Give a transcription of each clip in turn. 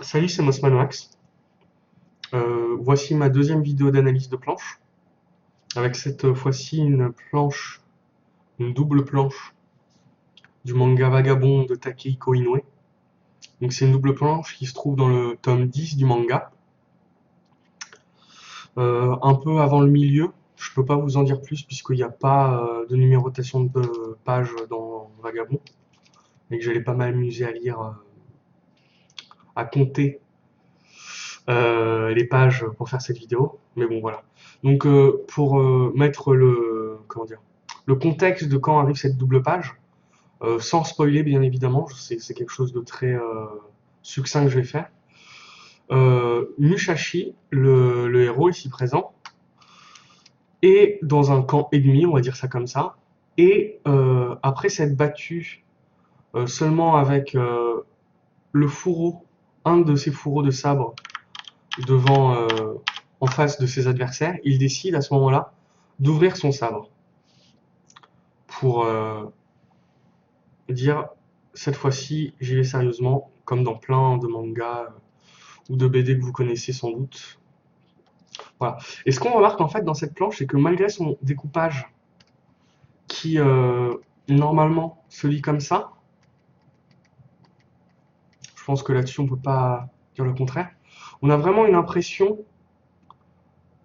Salut, c'est Mossman Wax. Voici ma deuxième vidéo d'analyse de planche, avec cette fois-ci une double planche du manga Vagabond de Takehiko Inoue. Donc c'est une double planche qui se trouve dans le tome 10 du manga, un peu avant le milieu. Je peux pas vous en dire plus puisqu'il n'y a pas de numérotation de pages dans Vagabond, et que j'allais pas m'amuser à lire, à compter les pages pour faire cette vidéo, mais bon voilà. Donc pour mettre le contexte de quand arrive cette double page, sans spoiler bien évidemment, c'est quelque chose de très succinct que je vais faire. Musashi, le héros ici présent, est dans un camp ennemi, on va dire ça comme ça, et après s'être battu seulement avec le fourreau, un de ses fourreaux de sabre devant, en face de ses adversaires, il décide à ce moment-là d'ouvrir son sabre pour dire cette fois-ci j'y vais sérieusement, comme dans plein de mangas ou de BD que vous connaissez sans doute. Voilà. Et ce qu'on remarque en fait dans cette planche, c'est que malgré son découpage qui normalement se lit comme ça, je pense que là-dessus on peut pas dire le contraire, on a vraiment une impression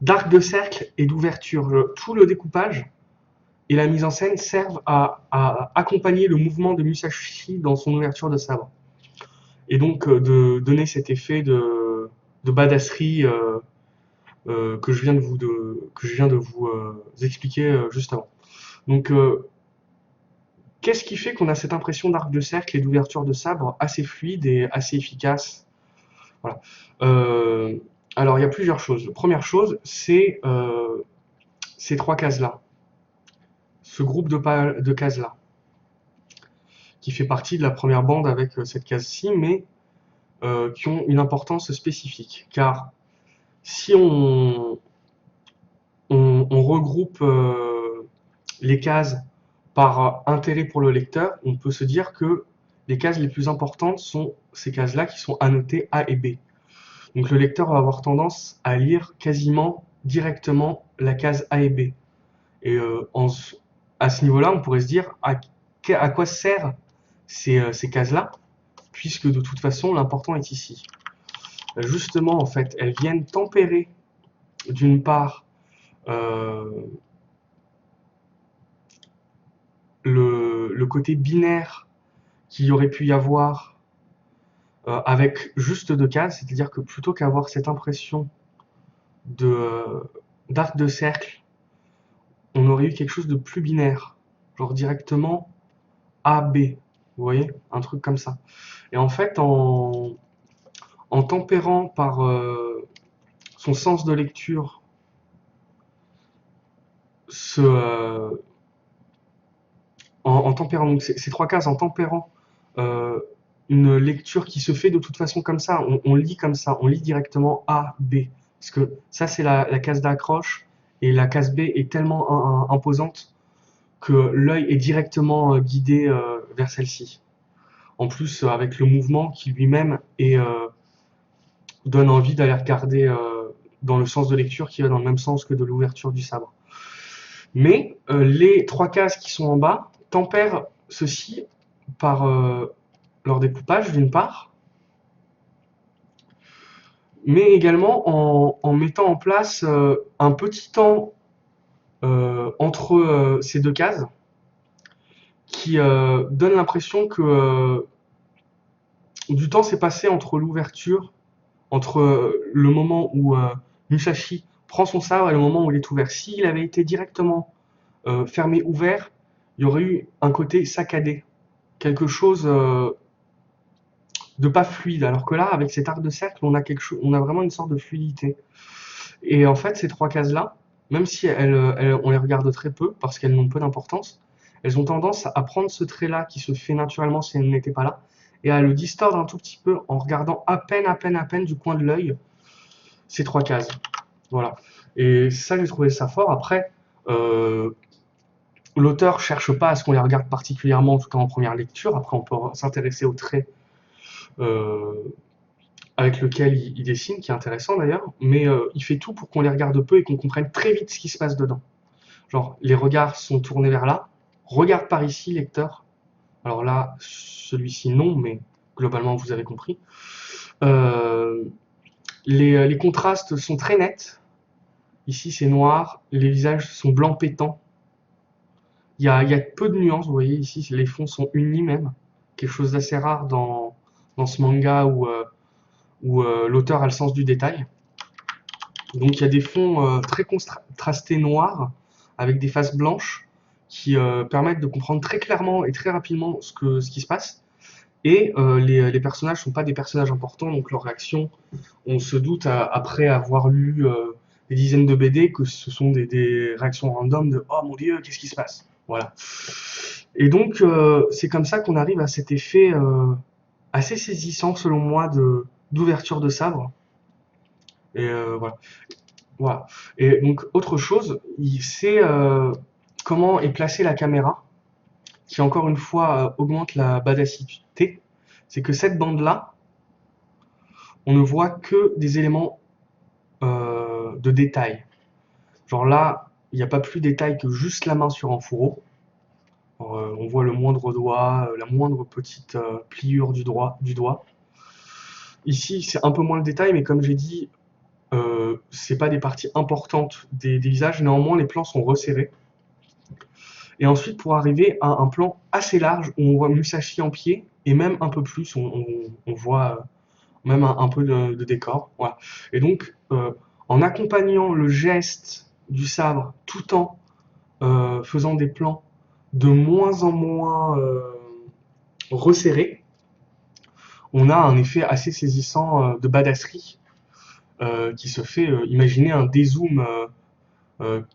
d'arc de cercle et d'ouverture. Tout le découpage et la mise en scène servent à accompagner le mouvement de Musashi dans son ouverture de sabre. Et donc de donner cet effet de badasserie que je viens de vous expliquer juste avant. Donc qu'est-ce qui fait qu'on a cette impression d'arc de cercle et d'ouverture de sabre assez fluide et assez efficace? Voilà. Alors il y a plusieurs choses. La première chose, c'est ces trois cases-là. Ce groupe de cases-là, qui fait partie de la première bande avec cette case-ci, mais qui ont une importance spécifique. Car si on regroupe les cases par intérêt pour le lecteur, on peut se dire que les cases les plus importantes sont ces cases-là qui sont annotées A et B. Donc le lecteur va avoir tendance à lire quasiment directement la case A et B. Et à ce niveau-là, on pourrait se dire à quoi servent ces cases-là, puisque de toute façon, l'important est ici. Justement, en fait, elles viennent tempérer, d'une part, le côté binaire qu'il y aurait pu y avoir avec juste deux cases, c'est-à-dire que plutôt qu'avoir cette impression d'arc de cercle, on aurait eu quelque chose de plus binaire, genre directement A, B, vous voyez, un truc comme ça. Et en fait, en tempérant par son sens de lecture en tempérant donc ces trois cases, en tempérant une lecture qui se fait de toute façon comme ça, on lit comme ça, on lit directement A, B, parce que ça c'est la case d'accroche, et la case B est tellement imposante que l'œil est directement guidé vers celle-ci. En plus, avec le mouvement qui lui-même donne envie d'aller regarder dans le sens de lecture qui va dans le même sens que de l'ouverture du sabre. Mais les trois cases qui sont en bas tempèrent ceci par leur découpage d'une part, mais également en mettant en place un petit temps entre ces deux cases qui donne l'impression que du temps s'est passé entre l'ouverture, entre le moment où Musashi prend son sabre et le moment où il est ouvert. S'il avait été directement fermé, ouvert, il y aurait eu un côté saccadé, quelque chose de pas fluide. Alors que là, avec cet arc de cercle, on a vraiment une sorte de fluidité. Et en fait, ces trois cases-là, même si on les regarde très peu parce qu'elles n'ont peu d'importance, elles ont tendance à prendre ce trait-là qui se fait naturellement si elles n'étaient pas là, et à le distordre un tout petit peu en regardant à peine du coin de l'œil ces trois cases. Voilà. Et ça, j'ai trouvé ça fort. Après, l'auteur cherche pas à ce qu'on les regarde particulièrement, en tout cas en première lecture. Après, on peut s'intéresser aux traits avec lequel il dessine, qui est intéressant d'ailleurs, mais il fait tout pour qu'on les regarde peu et qu'on comprenne très vite ce qui se passe dedans. Genre, les regards sont tournés vers là, regarde par ici, lecteur. Alors là, celui-ci non, mais globalement vous avez compris. Euh, les contrastes sont très nets. Ici c'est noir, les visages sont blancs pétants. Il y a peu de nuances, vous voyez ici, les fonds sont unis même. Quelque chose d'assez rare dans ce manga où l'auteur a le sens du détail. Donc il y a des fonds très contrastés noirs avec des faces blanches qui permettent de comprendre très clairement et très rapidement ce qui se passe. Et les personnages ne sont pas des personnages importants, donc leurs réactions, on se doute après avoir lu des dizaines de BD que ce sont des réactions random de «Oh mon Dieu, qu'est-ce qui se passe?» Voilà. Et donc c'est comme ça qu'on arrive à cet effet assez saisissant selon moi d'ouverture de sabre. Et voilà. Voilà. Et donc, autre chose, c'est comment est placée la caméra, qui encore une fois augmente la badassité. C'est que cette bande-là, on ne voit que des éléments de détail. Genre là, il n'y a pas plus de détail que juste la main sur un fourreau. On voit le moindre doigt, la moindre petite pliure du doigt. Ici, c'est un peu moins le détail, mais comme j'ai dit, c'est pas des parties importantes des visages. Néanmoins, les plans sont resserrés. Et ensuite, pour arriver à un plan assez large où on voit Musashi en pied, et même un peu plus, on voit même un peu de décor. Voilà. Et donc, en accompagnant le geste du sabre tout en faisant des plans de moins en moins resserrés, on a un effet assez saisissant de badasserie qui se fait. Imaginez un dézoom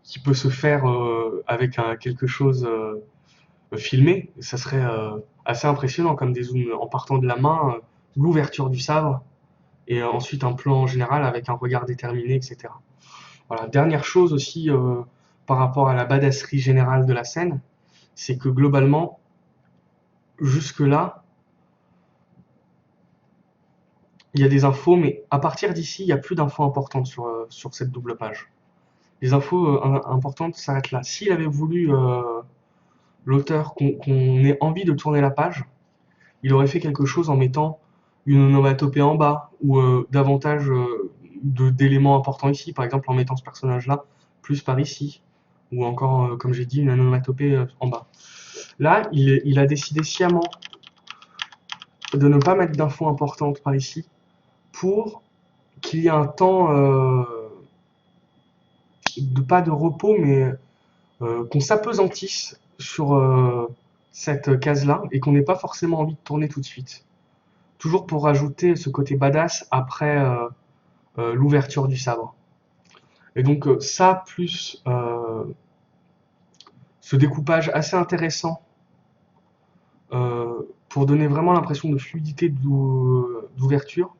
qui peut se faire avec quelque chose filmé, ça serait assez impressionnant comme des zooms en partant de la main, l'ouverture du sabre, et ensuite un plan général avec un regard déterminé, etc. Voilà. Dernière chose aussi par rapport à la badasserie générale de la scène, c'est que globalement, jusque-là, il y a des infos, mais à partir d'ici, il n'y a plus d'infos importantes sur cette double page. Les infos importantes s'arrêtent là. S'il avait voulu, l'auteur, qu'on ait envie de tourner la page, il aurait fait quelque chose en mettant une onomatopée en bas ou davantage d'éléments importants ici, par exemple en mettant ce personnage-là plus par ici, ou encore, comme j'ai dit, une onomatopée en bas. Là, il a décidé sciemment de ne pas mettre d'infos importantes par ici pour qu'il y ait un temps, pas de repos, mais qu'on s'apesantisse sur cette case-là et qu'on n'ait pas forcément envie de tourner tout de suite. Toujours pour rajouter ce côté badass après l'ouverture du sabre. Et donc ça, plus ce découpage assez intéressant pour donner vraiment l'impression de fluidité d'ouverture,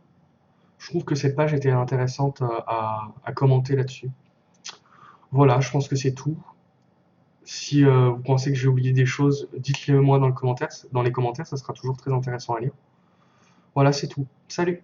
je trouve que cette page était intéressante à commenter là-dessus. Voilà, je pense que c'est tout. Si vous pensez que j'ai oublié des choses, dites-le moi dans les commentaires, ça sera toujours très intéressant à lire. Voilà, c'est tout. Salut!